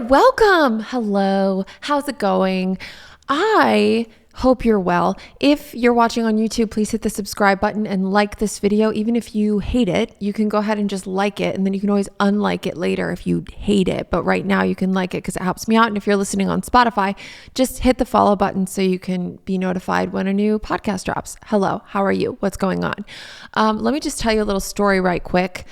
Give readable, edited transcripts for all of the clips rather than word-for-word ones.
welcome. Hello. How's it going? I hope you're well. If you're watching on YouTube, please hit the subscribe button and like this video. Even if you hate it, you can go ahead and just like it, and then you can always unlike it later if you hate it. But right now you can like it because it helps me out. And if you're listening on Spotify, just hit the follow button so you can be notified when a new podcast drops. Hello, how are you? What's going on? Let me just tell you a little story right quick.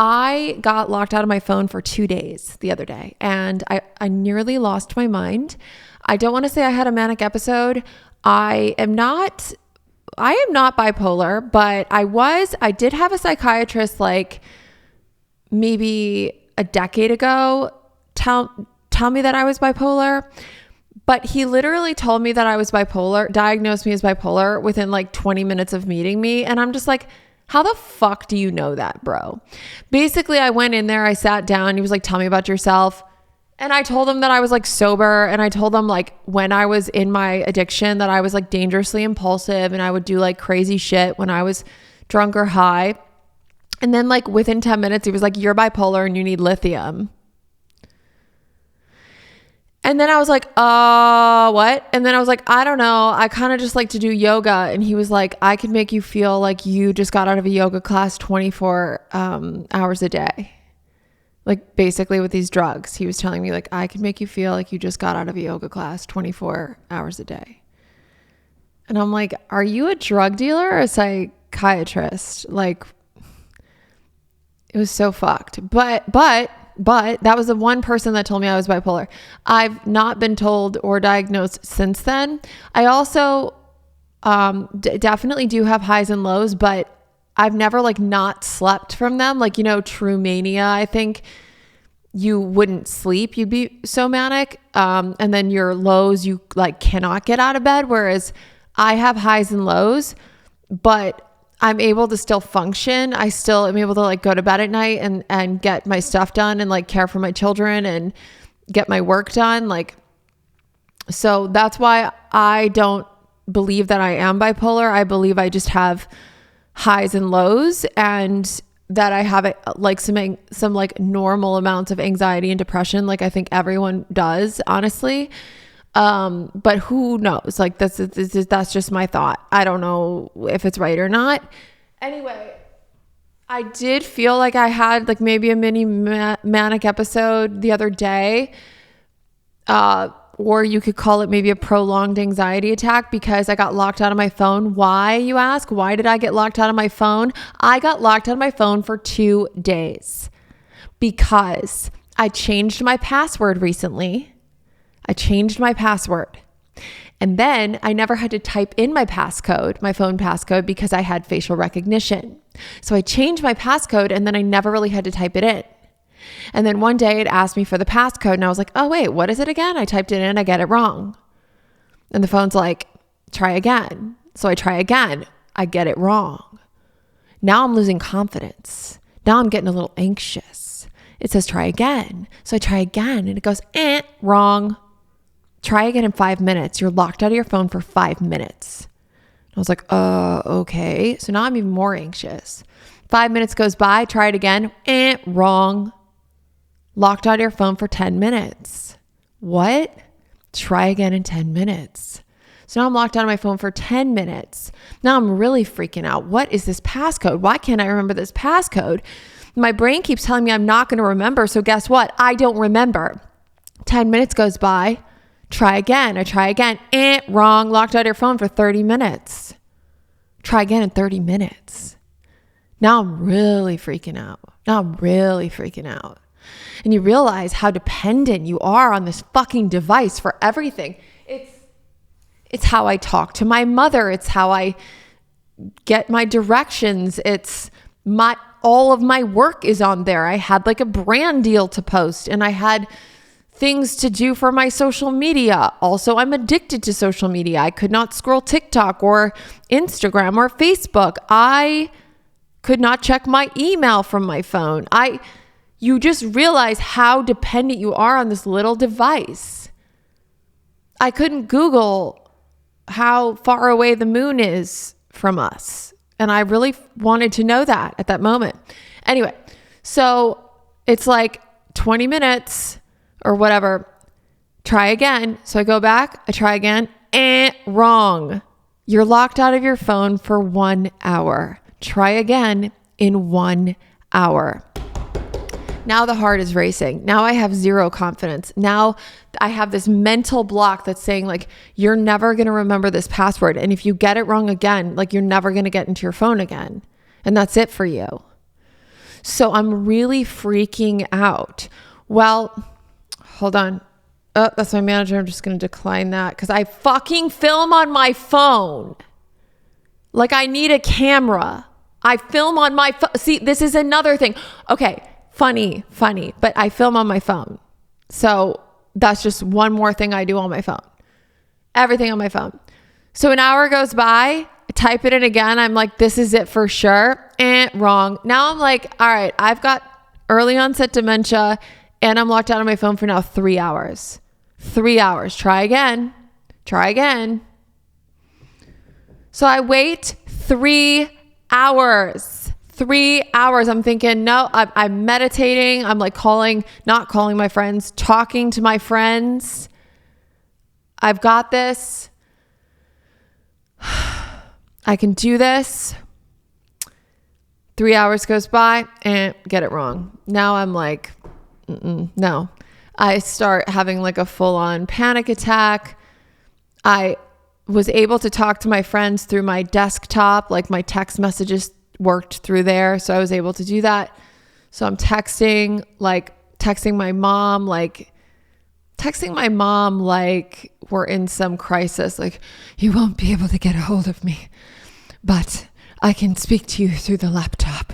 I got locked out of my phone for 2 days the other day, and I nearly lost my mind. I don't want to say I had a manic episode. I am not bipolar, but I did have a psychiatrist like maybe a decade ago tell me that I was bipolar, but he literally told me that I was bipolar, diagnosed me as bipolar within like 20 minutes of meeting me. And I'm just like, how the fuck do you know that, bro? Basically, I went in there, I sat down, he was like, tell me about yourself. And I told him that I was like sober, and I told him like when I was in my addiction that I was like dangerously impulsive and I would do like crazy shit when I was drunk or high. And then like within 10 minutes, he was like, you're bipolar and you need lithium. And then I was like, what? And then I was like, I don't know. I kind of just like to do yoga. And he was like, I can make you feel like you just got out of a yoga class 24 hours a day. Like basically with these drugs, he was telling me like, I can make you feel like you just got out of a yoga class 24 hours a day. And I'm like, are you a drug dealer or a psychiatrist? Like, it was so fucked. But that was the one person that told me I was bipolar. I've not been told or diagnosed since then. I also definitely do have highs and lows, but I've never like not slept from them. Like, you know, true mania, I think you wouldn't sleep. You'd be so manic. And then your lows, you like cannot get out of bed. Whereas I have highs and lows, but I'm able to still function. I still am able to like go to bed at night and get my stuff done and like care for my children and get my work done. Like, so that's why I don't believe that I am bipolar. I believe I just have highs and lows, and that I have like some like normal amounts of anxiety and depression. Like I think everyone does, honestly. But who knows? Like that's just my thought. I don't know if it's right or not. Anyway, I did feel like I had like maybe a mini manic episode the other day. Or you could call it maybe a prolonged anxiety attack because I got locked out of my phone. Why, you ask? Why did I get locked out of my phone? I got locked out of my phone for 2 days because I changed my password recently. I changed my password. And then I never had to type in my passcode, my phone passcode, because I had facial recognition. So I changed my passcode and then I never really had to type it in. And then one day it asked me for the passcode and I was like, oh wait, what is it again? I typed it in, I get it wrong. And the phone's like, try again. So I try again, I get it wrong. Now I'm losing confidence. Now I'm getting a little anxious. It says try again. So I try again and it goes, wrong. Try again in 5 minutes. You're locked out of your phone for 5 minutes. I was like, okay. So now I'm even more anxious. 5 minutes goes by, try it again. Wrong. Locked out of your phone for 10 minutes. What? Try again in 10 minutes. So now I'm locked out of my phone for 10 minutes. Now I'm really freaking out. What is this passcode? Why can't I remember this passcode? My brain keeps telling me I'm not going to remember. So guess what? I don't remember. 10 minutes goes by. Try again. I try again. Wrong. Locked out of your phone for 30 minutes. Try again in 30 minutes. Now I'm really freaking out. And you realize how dependent you are on this fucking device for everything. It's how I talk to my mother. It's how I get my directions. All of my work is on there. I had like a brand deal to post and I had things to do for my social media. Also, I'm addicted to social media. I could not scroll TikTok or Instagram or Facebook. I could not check my email from my phone. You just realize how dependent you are on this little device. I couldn't Google how far away the moon is from us. And I really wanted to know that at that moment. Anyway, so it's like 20 minutes, or whatever. Try again. So I go back, I try again. Wrong. You're locked out of your phone for 1 hour. Try again in 1 hour. Now the heart is racing. Now I have zero confidence. Now I have this mental block that's saying like, you're never going to remember this password. And if you get it wrong again, like you're never going to get into your phone again. And that's it for you. So I'm really freaking out. Well, hold on. Oh, that's my manager. I'm just going to decline that because I fucking film on my phone. Like I need a camera. I film on my phone. See, this is another thing. Okay, funny, but I film on my phone. So that's just one more thing I do on my phone. Everything on my phone. So an hour goes by, I type it in again. I'm like, this is it for sure. Wrong. Now I'm like, all right, I've got early onset dementia and I'm locked out on my phone for now 3 hours. 3 hours. Try again. So I wait 3 hours. 3 hours. I'm thinking, no, I'm meditating. I'm like not calling my friends, talking to my friends. I've got this. I can do this. 3 hours goes by and get it wrong. Now I'm like, no. I start having like a full-on panic attack. I was able to talk to my friends through my desktop, like my text messages worked through there. So I was able to do that. So I'm texting my mom, like we're in some crisis. Like, you won't be able to get a hold of me, but I can speak to you through the laptop.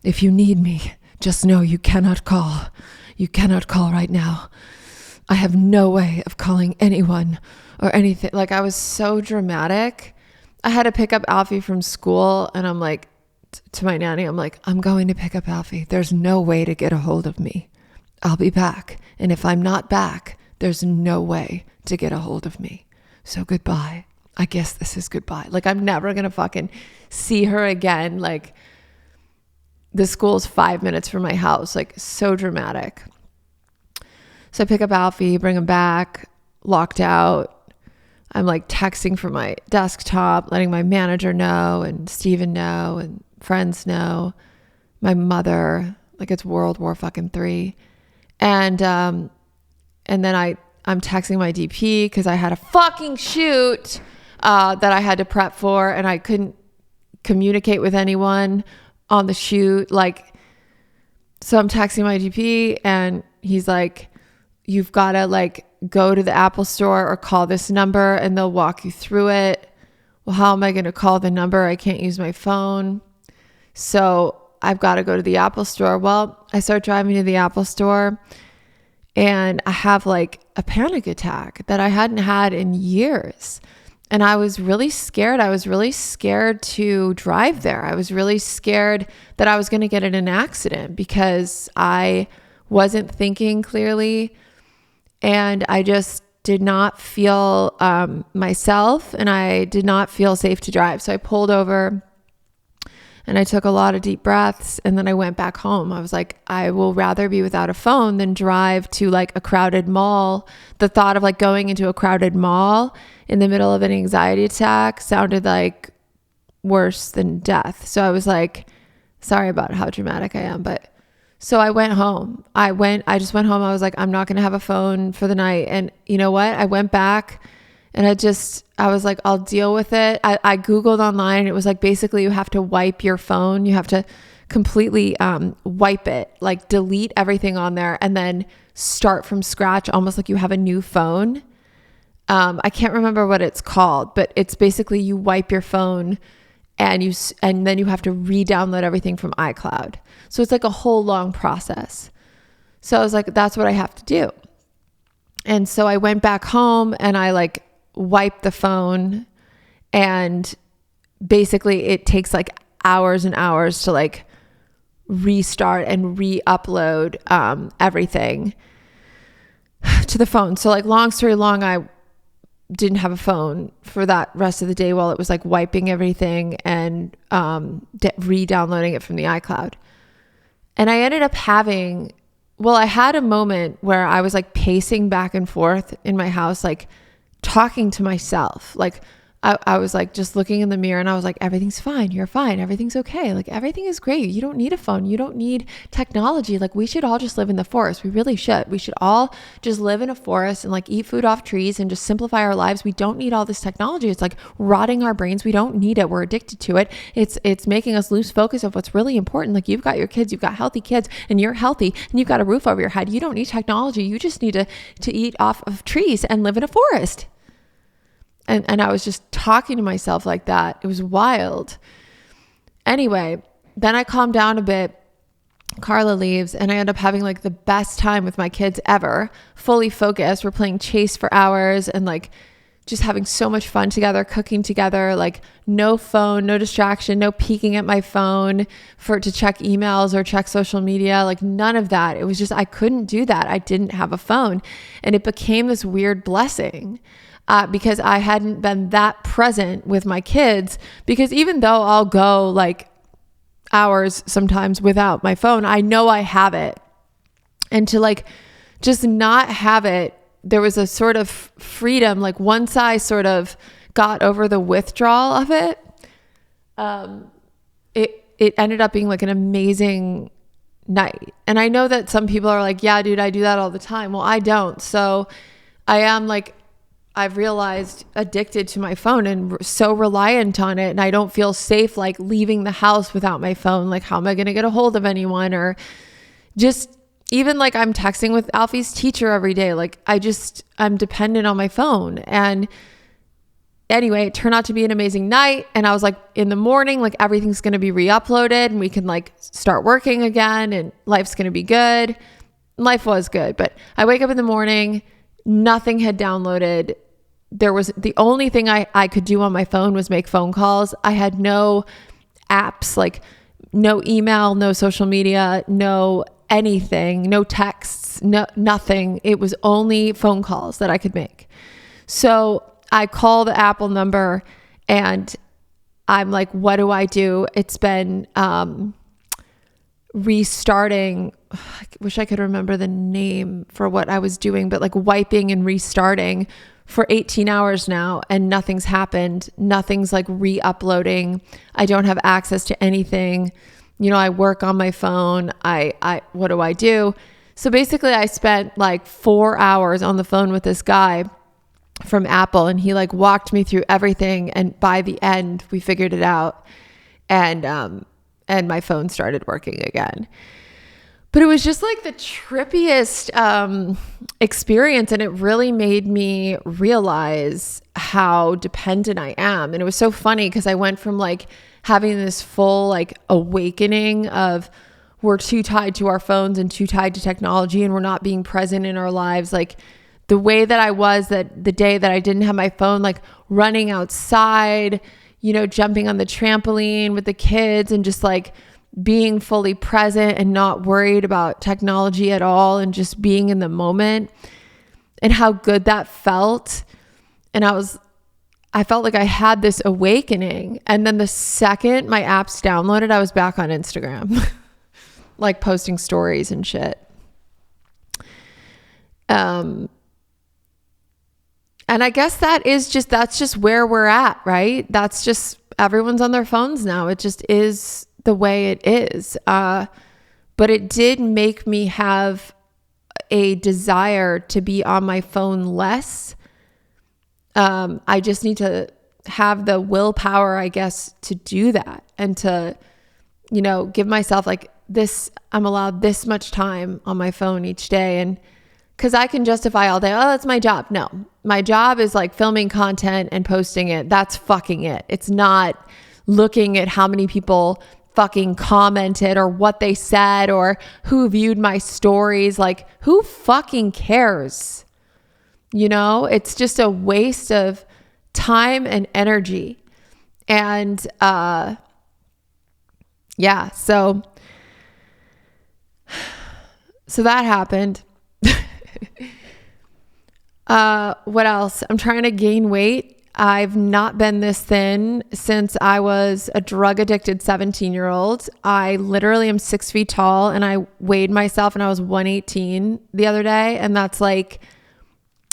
If you need me, just know you cannot call. You cannot call right now. I have no way of calling anyone or anything. Like I was so dramatic. I had to pick up Alfie from school and I'm like, to my nanny, I'm like, I'm going to pick up Alfie. There's no way to get a hold of me. I'll be back. And if I'm not back, there's no way to get a hold of me. So goodbye. I guess this is goodbye. Like I'm never going to fucking see her again. Like the school's 5 minutes from my house. Like so dramatic. So I pick up Alfie, bring him back, locked out. I'm like texting from my desktop, letting my manager know and Steven know and friends know, my mother, like it's World War fucking 3. And then I'm texting my DP because I had a fucking shoot that I had to prep for and I couldn't communicate with anyone on the shoot. Like, so I'm texting my DP and he's like, you've got to like go to the Apple store or call this number and they'll walk you through it. Well, how am I going to call the number? I can't use my phone. So I've got to go to the Apple store. Well, I start driving to the Apple store and I have like a panic attack that I hadn't had in years. And I was really scared. I was really scared to drive there. I was really scared that I was going to get in an accident because I wasn't thinking clearly. And I just did not feel myself and I did not feel safe to drive. So I pulled over and I took a lot of deep breaths and then I went back home. I was like, I will rather be without a phone than drive to like a crowded mall. The thought of like going into a crowded mall in the middle of an anxiety attack sounded like worse than death. So I was like, sorry about how dramatic I am, but so I went home. I just went home. I was like, I'm not going to have a phone for the night. And you know what? I went back and I was like, I'll deal with it. I Googled online. It was like, basically you have to wipe your phone. You have to completely wipe it, like delete everything on there and then start from scratch, almost like you have a new phone. I can't remember what it's called, but it's basically you wipe your phone and then you have to re-download everything from iCloud. So it's like a whole long process. So I was like, that's what I have to do. And so I went back home and I like wiped the phone and basically it takes like hours and hours to like restart and re-upload everything to the phone. So like long story long, I didn't have a phone for that rest of the day while it was like wiping everything and re-downloading it from the iCloud. And I ended up having well, I had a moment where I was like pacing back and forth in my house, like talking to myself. Like I was like just looking in the mirror and I was like, everything's fine. You're fine. Everything's okay. Like everything is great. You don't need a phone. You don't need technology. Like we should all just live in the forest. We really should. We should all just live in a forest and like eat food off trees and just simplify our lives. We don't need all this technology. It's like rotting our brains. We don't need it. We're addicted to it. It's making us lose focus of what's really important. Like you've got your kids, you've got healthy kids and you're healthy and you've got a roof over your head. You don't need technology. You just need to eat off of trees and live in a forest. And I was just talking to myself like that. It was wild. Anyway, then I calmed down a bit. Carla leaves and I end up having like the best time with my kids ever, fully focused. We're playing chase for hours and like just having so much fun together, cooking together, like no phone, no distraction, no peeking at my phone to check emails or check social media, like none of that. It was just, I couldn't do that. I didn't have a phone and it became this weird blessing. Because I hadn't been that present with my kids, because even though I'll go like hours sometimes without my phone, I know I have it. And to like just not have it, there was a sort of freedom. Like once I sort of got over the withdrawal of it, it ended up being like an amazing night. And I know that some people are like, yeah, dude, I do that all the time. Well, I don't. So I am like, I've realized addicted to my phone and so reliant on it. And I don't feel safe like leaving the house without my phone. Like, how am I going to get a hold of anyone? Or just even like I'm texting with Alfie's teacher every day. Like I'm dependent on my phone. And anyway, it turned out to be an amazing night. And I was like, in the morning, like everything's going to be re-uploaded and we can like start working again and life's going to be good. Life was good. But I wake up in the morning, nothing had downloaded. There was the only thing I could do on my phone was make phone calls. I had no apps, like no email, no social media, no anything, no texts, no nothing. It was only phone calls that I could make. So I call the Apple number and I'm like, what do I do? It's been restarting. I wish I could remember the name for what I was doing, but like wiping and restarting for 18 hours now and nothing's happened. Nothing's like re-uploading. I don't have access to anything. You know, I work on my phone. What do I do? So basically I spent like 4 hours on the phone with this guy from Apple and he like walked me through everything. And by the end we figured it out and my phone started working again. But it was just like the trippiest experience. And it really made me realize how dependent I am. And it was so funny because I went from like having this full like awakening of we're too tied to our phones and too tied to technology and we're not being present in our lives. Like the way that I was that the day that I didn't have my phone, like running outside, you know, jumping on the trampoline with the kids and just like being fully present and not worried about technology at all and just being in the moment and how good that felt. And I felt like I had this awakening. And then the second my apps downloaded, I was back on Instagram, like posting stories and shit. And I guess that's just where we're at, right? That's just, everyone's on their phones now. It just is the way it is. But it did make me have a desire to be on my phone less. I just need to have the willpower, I guess, to do that and to, you know, give myself like this, I'm allowed this much time on my phone each day. And because I can justify all day, oh, that's my job. No, my job is like filming content and posting it. That's fucking it. It's not looking at how many people fucking commented or what they said or who viewed my stories. Like, who fucking cares? You know, it's just a waste of time and energy. And yeah, so that happened. What else? I'm trying to gain weight. I've not been this thin since I was a drug addicted 17-year-old. I literally am 6 feet tall, and I weighed myself and I was 118 the other day. And that's like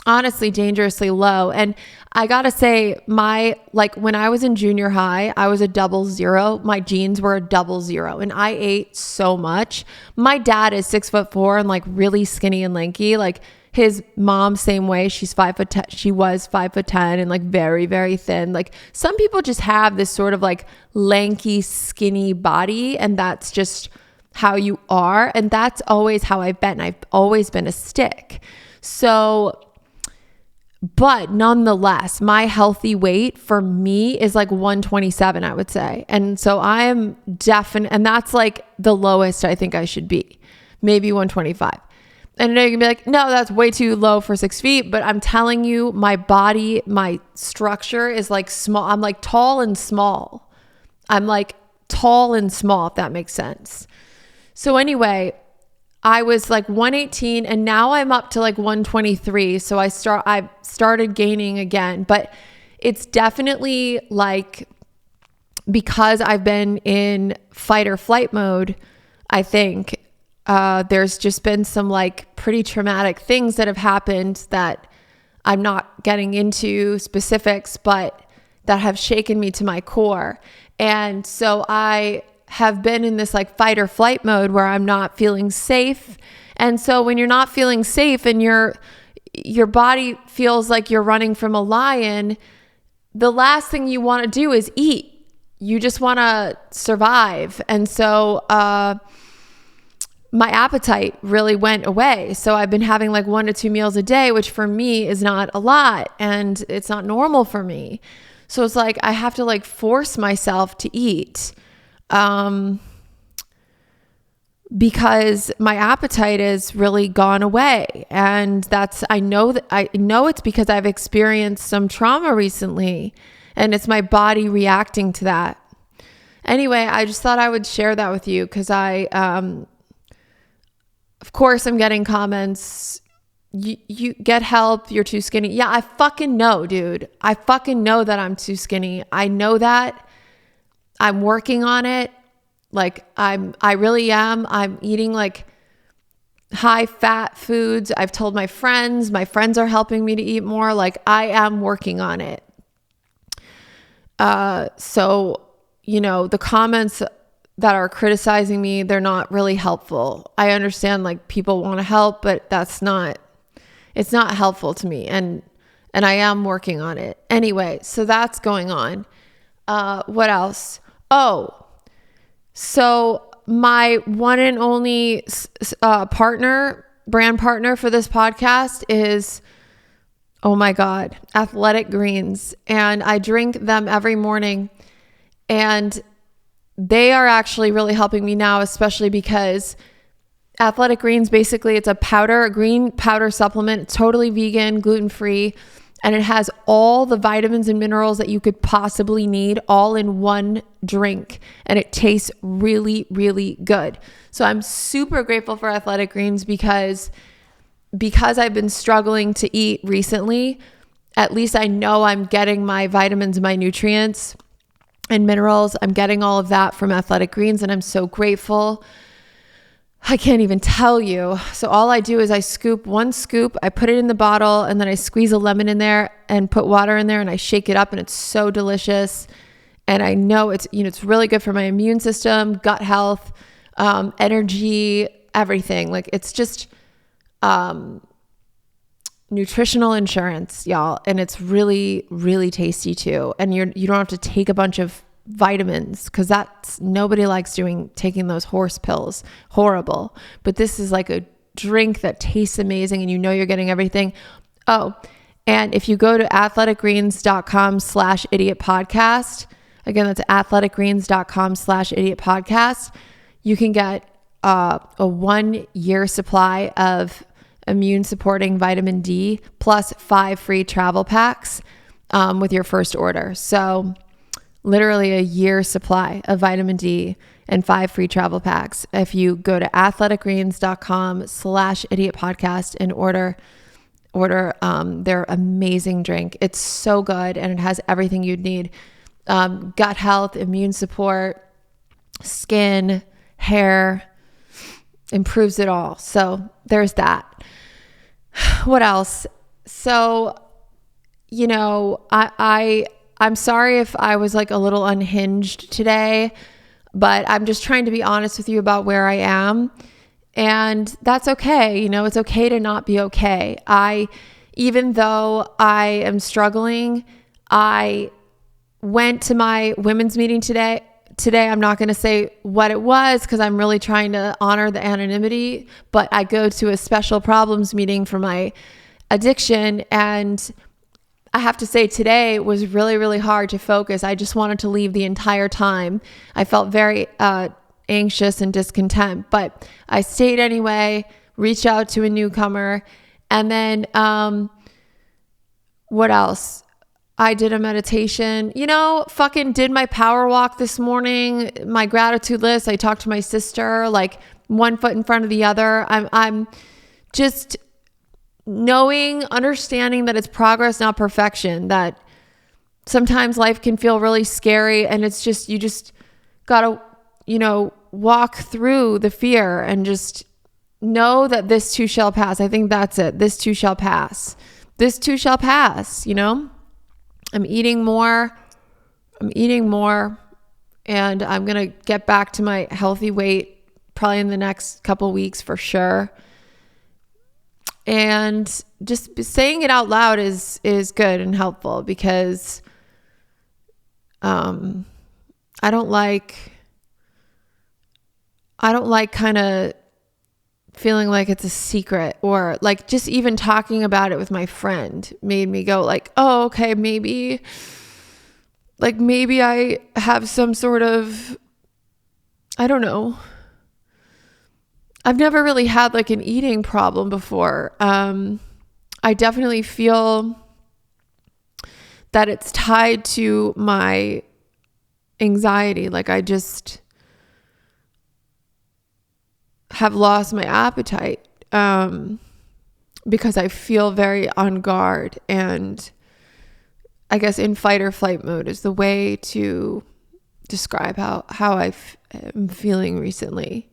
honestly dangerously low. And I gotta say, when I was in junior high, I was a 00. My jeans were a 00, and I ate so much. My dad is 6'4" and like really skinny and lanky. Like his mom, same way. She's 5'10". She was 5'10" and like very, very thin. Like some people just have this sort of like lanky, skinny body, and that's just how you are. And that's always how I've been. I've always been a stick. But nonetheless, my healthy weight for me is like 127, I would say. And so I am and that's like the lowest I think I should be, maybe 125. And I know you can be like, no, that's way too low for 6 feet. But I'm telling you, my body, my structure is like small. I'm like tall and small. I'm like tall and small, if that makes sense. So anyway, I was like 118 and now I'm up to like 123. So I started gaining again, but it's definitely like, because I've been in fight or flight mode, I think there's just been some like pretty traumatic things that have happened that I'm not getting into specifics, but that have shaken me to my core. And so I have been in this like fight or flight mode where I'm not feeling safe. And so when you're not feeling safe and your body feels like you're running from a lion, the last thing you want to do is eat. You just want to survive. And so my appetite really went away. So I've been having like 1 to 2 meals a day, which for me is not a lot, and it's not normal for me. So it's like I have to like force myself to eat because my appetite has really gone away. And I know it's because I've experienced some trauma recently, and it's my body reacting to that. Anyway, I just thought I would share that with you because of course I'm getting comments. You get help. You're too skinny. Yeah, I fucking know, dude. I fucking know that I'm too skinny. I know that. I'm working on it. Like I really am. I'm eating like high fat foods. I've told my friends are helping me to eat more. Like I am working on it. So, the comments that are criticizing me, they're not really helpful. I understand like people want to help, but it's not helpful to me. And I am working on it. Anyway, so that's going on. What else? Oh, so my one and only brand partner for this podcast is, oh my God, Athletic Greens. And I drink them every morning. And they are actually really helping me now, especially because Athletic Greens, basically it's a green powder supplement. It's totally vegan, gluten-free, and it has all the vitamins and minerals that you could possibly need all in one drink. And it tastes really, really good. So I'm super grateful for Athletic Greens because I've been struggling to eat recently. At least I know I'm getting my vitamins, my nutrients and minerals. I'm getting all of that from Athletic Greens, and I'm so grateful. I can't even tell you. So all I do is I scoop one scoop, I put it in the bottle, and then I squeeze a lemon in there and put water in there, and I shake it up, and it's so delicious. And I know it's really good for my immune system, gut health, energy, everything. Like it's just Nutritional Insurance, y'all. And it's really, really tasty too. And you don't have to take a bunch of vitamins because nobody likes taking those horse pills. Horrible. But this is like a drink that tastes amazing and you're getting everything. Oh, and if you go to athleticgreens.com/idiotpodcast, again, that's athleticgreens.com/idiotpodcast, you can get a 1 year supply of immune supporting vitamin D plus 5 free travel packs with your first order. So literally a year supply of vitamin D and 5 free travel packs. If you go to athleticgreens.com/idiotpodcast and order order their amazing drink. It's so good, and it has everything you'd need. Gut health, immune support, skin, hair, improves it all. So there's that. What else? So, I'm sorry if I was like a little unhinged today, but I'm just trying to be honest with you about where I am. And that's okay. It's okay to not be okay. Even though I am struggling, I went to my women's meeting today. I'm not going to say what it was because I'm really trying to honor the anonymity, but I go to a special problems meeting for my addiction. And I have to say today was really, really hard to focus. I just wanted to leave the entire time. I felt very anxious and discontent, but I stayed anyway, reached out to a newcomer. And then what else? I did a meditation, fucking did my power walk this morning, my gratitude list. I talked to my sister, like one foot in front of the other. I'm just understanding that it's progress, not perfection, that sometimes life can feel really scary, and it's just, you just gotta, walk through the fear and just know that this too shall pass. I think that's it. This too shall pass. This too shall pass, I'm eating more, and I'm going to get back to my healthy weight probably in the next couple weeks for sure. And just saying it out loud is good and helpful, because I don't like kind of feeling like it's a secret, or like just even talking about it with my friend made me go like, oh, okay, maybe I have some sort of, I don't know. I've never really had like an eating problem before. I definitely feel that it's tied to my anxiety. Like I just have lost my appetite because I feel very on guard, and I guess in fight or flight mode is the way to describe how I'm feeling recently.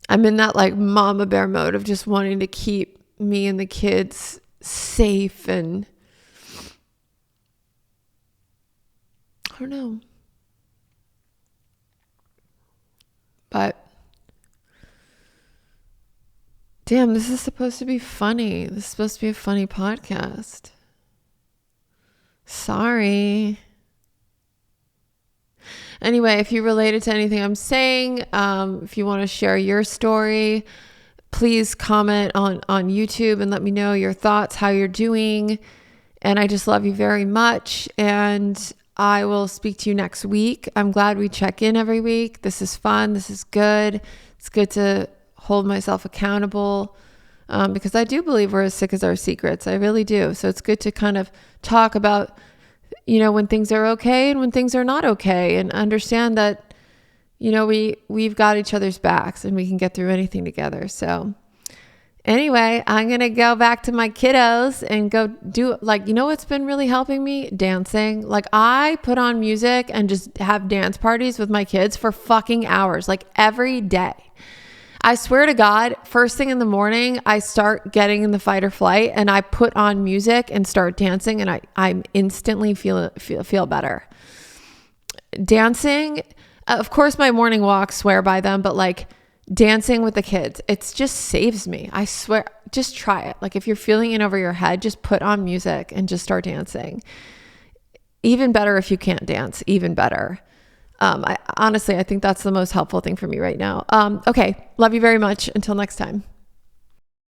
I'm in that like mama bear mode of just wanting to keep me and the kids safe, and I don't know. But damn, this is supposed to be funny. This is supposed to be a funny podcast. Sorry. Anyway, if you related to anything I'm saying, if you want to share your story, please comment on YouTube and let me know your thoughts, how you're doing. And I just love you very much. And I will speak to you next week. I'm glad we check in every week. This is fun. This is good. It's good to hold myself accountable, because I do believe we're as sick as our secrets. I really do. So it's good to kind of talk about, when things are okay and when things are not okay, and understand that, we've got each other's backs and we can get through anything together. So anyway, I'm going to go back to my kiddos and go do what's been really helping me? Dancing. Like I put on music and just have dance parties with my kids for fucking hours, like every day. I swear to God, first thing in the morning, I start getting in the fight or flight, and I put on music and start dancing, and I instantly feel better. Dancing, of course, my morning walks, swear by them, but like dancing with the kids, it just saves me. I swear, just try it. Like if you're feeling in over your head, just put on music and just start dancing. Even better if you can't dance, even better. I think that's the most helpful thing for me right now. Okay. Love you very much. Until next time.